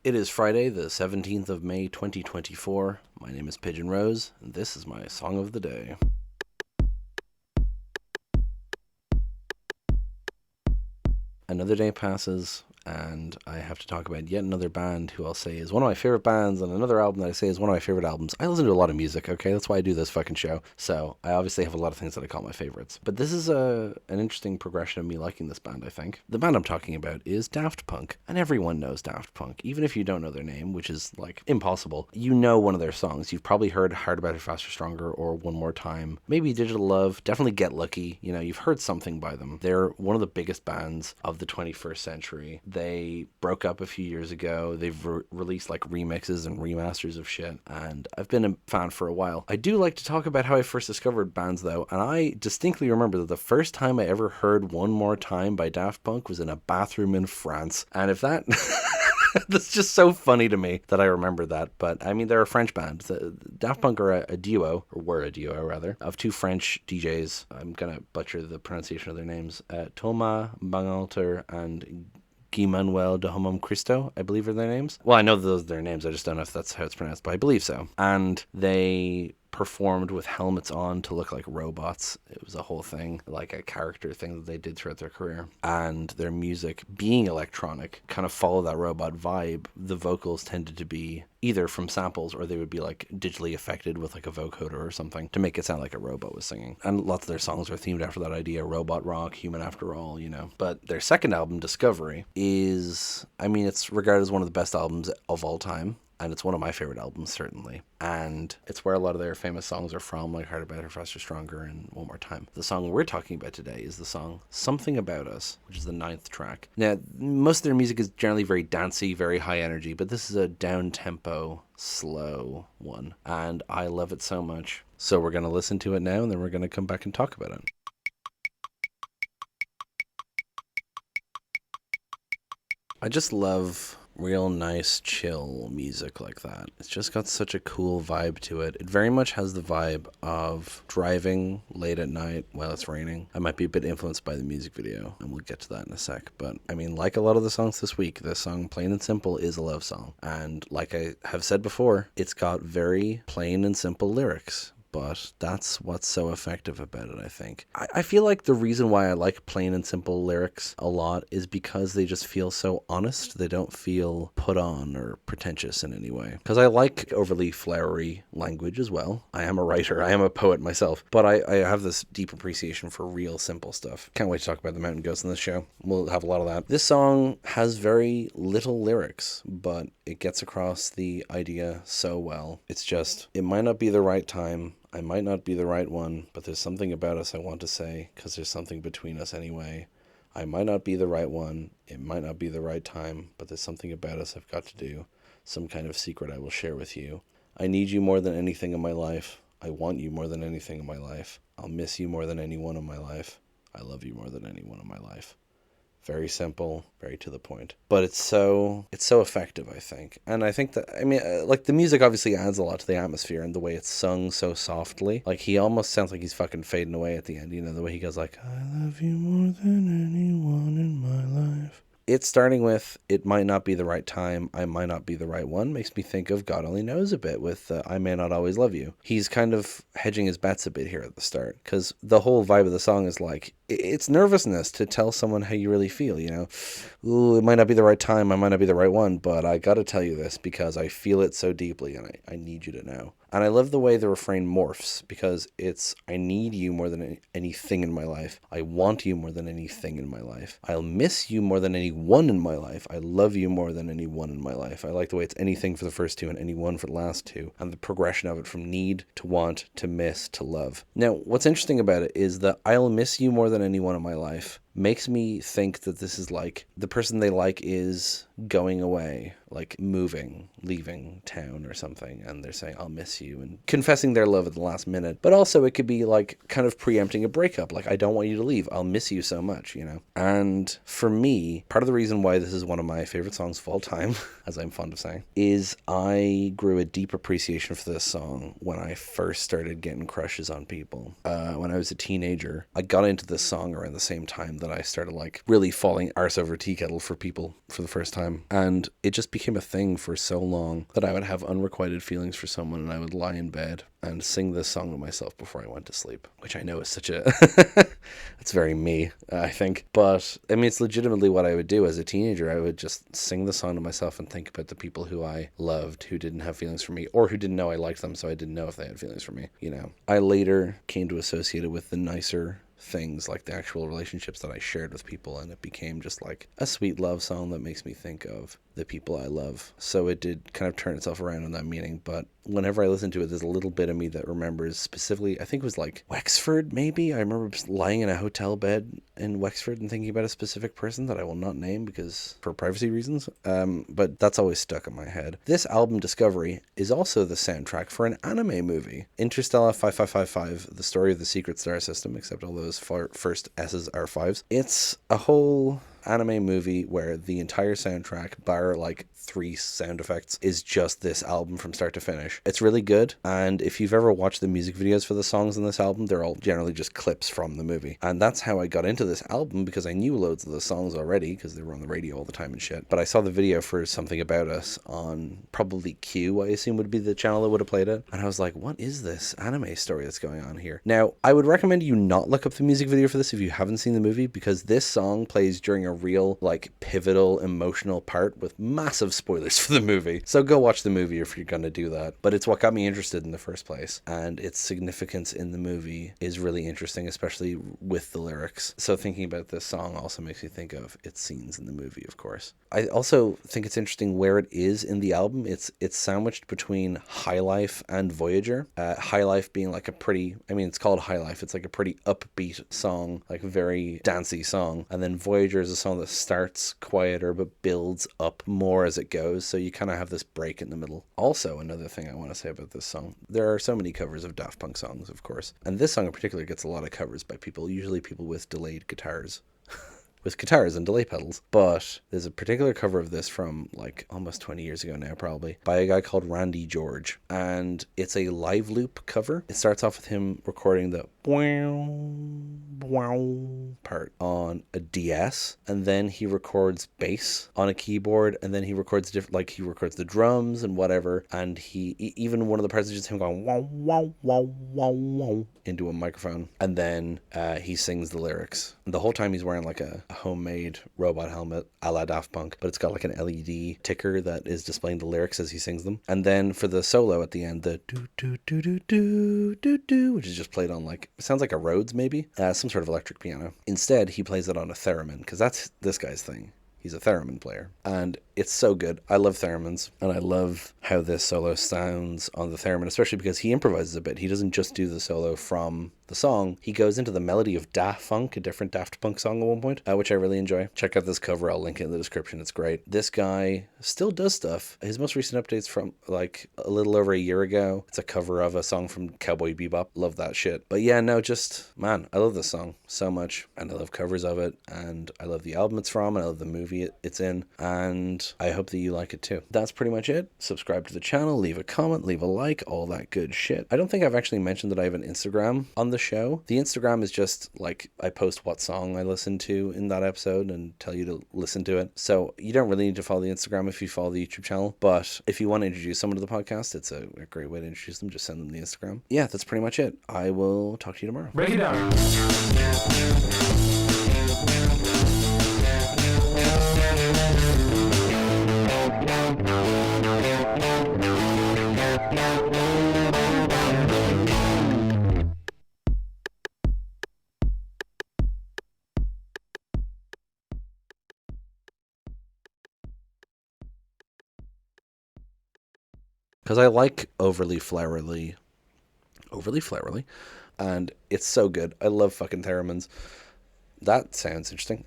It is Friday, the 17th of May, 2024. My name is Pigeon Rose, and this is my song of the day. Another day passes, and I have to talk about yet another band who I'll say is one of my favorite bands, and another album that I say is one of my favorite albums. I listen to a lot of music, okay? That's why I do this fucking show. So I obviously have a lot of things that I call my favorites. But this is an interesting progression of me liking this band, I think. The band I'm talking about is Daft Punk, and everyone knows Daft Punk. Even if you don't know their name, which is, like, impossible, you know one of their songs. You've probably heard Harder, Better, Faster, Stronger, or One More Time. Maybe Digital Love, definitely Get Lucky. You know, you've heard something by them. They're one of the biggest bands of the 21st century. They broke up a few years ago. They've released like remixes and remasters of shit, and I've been a fan for a while. I do like to talk about how I first discovered bands though, and I distinctly remember that the first time I ever heard One More Time by Daft Punk was in a bathroom in France. And if that that's just so funny to me that I remember that. But I mean, they're a French band. Daft Punk are a duo, or were a duo rather, of two French DJs. I'm gonna butcher the pronunciation of their names. Thomas Bangalter and Guy-manuel de homem-christo, I believe are their names. Well, I know those are their names. I just don't know if that's how it's pronounced, but I believe so. And they performed with helmets on to look like robots. It was a whole thing, like a character thing that they did throughout their career. And their music, being electronic, kind of followed that robot vibe. The vocals tended to be either from samples, or they would be like digitally affected with like a vocoder or something to make it sound like a robot was singing. And lots of their songs are themed after that idea: robot rock, human after all, you know. But their second album, Discovery, is, I mean, it's regarded as one of the best albums of all time. And it's one of my favorite albums, certainly. And it's where a lot of their famous songs are from, like Harder, Better, Faster, Stronger, and One More Time. The song we're talking about today is the song Something About Us, which is the 9th track. Now, most of their music is generally very dancey, very high energy, but this is a down-tempo, slow one. And I love it so much. So we're going to listen to it now, and then we're going to come back and talk about it. I just love real nice chill music like that. It's just got such a cool vibe to it. It very much has the vibe of driving late at night while it's raining. I might be a bit influenced by the music video, and we'll get to that in a sec. But I mean, like a lot of the songs this week, this song, Plain and Simple, is a love song. And like I have said before, it's got very plain and simple lyrics. But that's what's so effective about it, I think. I feel like the reason why I like plain and simple lyrics a lot is because they just feel so honest. They don't feel put on or pretentious in any way. Because I like overly flowery language as well. I am a writer. I am a poet myself. But I have this deep appreciation for real simple stuff. Can't wait to talk about the Mountain Goats in this show. We'll have a lot of that. This song has very little lyrics, but it gets across the idea so well. It's just, it might not be the right time. I might not be the right one, but there's something about us I want to say, because there's something between us anyway. I might not be the right one. It might not be the right time, but there's something about us I've got to do. Some kind of secret I will share with you. I need you more than anything in my life. I want you more than anything in my life. I'll miss you more than anyone in my life. I love you more than anyone in my life. Very simple, very to the point. But it's so effective, I think. And I think that, I mean, like, the music obviously adds a lot to the atmosphere, and the way it's sung so softly. Like, he almost sounds like he's fucking fading away at the end, you know, the way he goes like, I love you more than anyone in my life. It's starting with, it might not be the right time, I might not be the right one, makes me think of God Only Knows a bit with I May Not Always Love You. He's kind of hedging his bets a bit here at the start, because the whole vibe of the song is like, it's nervousness to tell someone how you really feel, you know? Ooh, it might not be the right time, I might not be the right one, but I gotta tell you this because I feel it so deeply and I need you to know. And I love the way the refrain morphs, because it's, I need you more than anything in my life. I want you more than anything in my life. I'll miss you more than anyone in my life. I love you more than anyone in my life. I like the way it's anything for the first two and anyone for the last two, and the progression of it from need to want to miss to love. Now, what's interesting about it is that I'll miss you more than anyone in my life makes me think that this is like the person they like is going away, like moving, leaving town or something, and they're saying, I'll miss you, and confessing their love at the last minute. But also it could be like kind of preempting a breakup, like, I don't want you to leave, I'll miss you so much, you know? And for me, part of the reason why this is one of my favorite songs of all time, as I'm fond of saying, is I grew a deep appreciation for this song when I first started getting crushes on people. When I was a teenager, I got into this song around the same time that I started like really falling arse over tea kettle for people for the first time. time. And it just became a thing for so long that I would have unrequited feelings for someone and I would lie in bed and sing this song to myself before I went to sleep, which I know is such a... It's very me, I think. But, I mean, it's legitimately what I would do as a teenager. I would just sing the song to myself and think about the people who I loved who didn't have feelings for me, or who didn't know I liked them, so I didn't know if they had feelings for me, you know. I later came to associate it with the nicer things, like the actual relationships that I shared with people, and it became just like a sweet love song that makes me think of the people I love. So it did kind of turn itself around in that meaning, but whenever I listen to it, there's a little bit of me that remembers specifically, I think it was like Wexford, maybe. I remember lying in a hotel bed in Wexford and thinking about a specific person that I will not name because for privacy reasons, but that's always stuck in my head. This album, Discovery, is also the soundtrack for an anime movie, Interstellar 5555, the story of the secret star system, except all those first S's are fives. It's a whole anime movie where the entire soundtrack, bar like 3 sound effects, is just this album from start to finish. It's really good, and if you've ever watched the music videos for the songs in this album, they're all generally just clips from the movie. And that's how I got into this album, because I knew loads of the songs already because they were on the radio all the time and shit. But I saw the video for Something About Us on probably Q, I assume would be the channel that would have played it, and I was like, what is this anime story that's going on here? Now, I would recommend you not look up the music video for this if you haven't seen the movie, because this song plays during a real, like, pivotal emotional part with massive spoilers for the movie. So go watch the movie if you're gonna do that. But it's what got me interested in the first place, and its significance in the movie is really interesting, especially with the lyrics. So thinking about this song also makes me think of its scenes in the movie, of course. I also think it's interesting where it is in the album. It's sandwiched between High Life and Voyager. High Life being like a pretty, I mean, it's called High Life. It's like a pretty upbeat song, like a very dancey song. And then Voyager is a song that starts quieter but builds up more as it goes. So you kind of have this break in the middle. Also, another thing I want to say about this song, there are so many covers of Daft Punk songs, of course. And this song in particular gets a lot of covers by people, usually people with delayed guitars. With guitars and delay pedals. But there's a particular cover of this from like almost 20 years ago now, probably, by a guy called Randy George. And it's a live loop cover. It starts off with him recording the part on a DS, and then he records bass on a keyboard, and then he records he records the drums and whatever, and even one of the parts is just him going wow wow wow wow wow into a microphone, and then he sings the lyrics. And the whole time he's wearing like a homemade robot helmet a la Daft Punk, but it's got like an LED ticker that is displaying the lyrics as he sings them. And then for the solo at the end, the do do do do do do do, which is just played on like, it sounds like a Rhodes maybe, some sort of electric piano. Instead, he plays it on a theremin, because that's this guy's thing. He's a theremin player, and it's so good. I love theremins, and I love how this solo sounds on the theremin, especially because he improvises a bit. He doesn't just do the solo from the song. He goes into the melody of Daft Funk, a different Daft Punk song at one point, which I really enjoy. Check out this cover. I'll link it in the description. It's great. This guy still does stuff. His most recent update's from like a little over a year ago. It's a cover of a song from Cowboy Bebop. Love that shit. But yeah, no, just, man, I love this song so much, and I love covers of it, and I love the album it's from, and I love the movie it's in, and I hope that you like it too. That's pretty much it. Subscribe to the channel, leave a comment, leave a like, all that good shit. I don't think I've actually mentioned that I have an Instagram on the show. The Instagram is just like, I post what song I listened to in that episode and tell you to listen to it. So you don't really need to follow the Instagram if you follow the YouTube channel, but if you want to introduce someone to the podcast, it's a great way to introduce them. Just send them the Instagram. Yeah, that's pretty much it. I will talk to you tomorrow. Break it down. Because I like overly flowery, and it's so good. I love fucking theremins. That sounds interesting.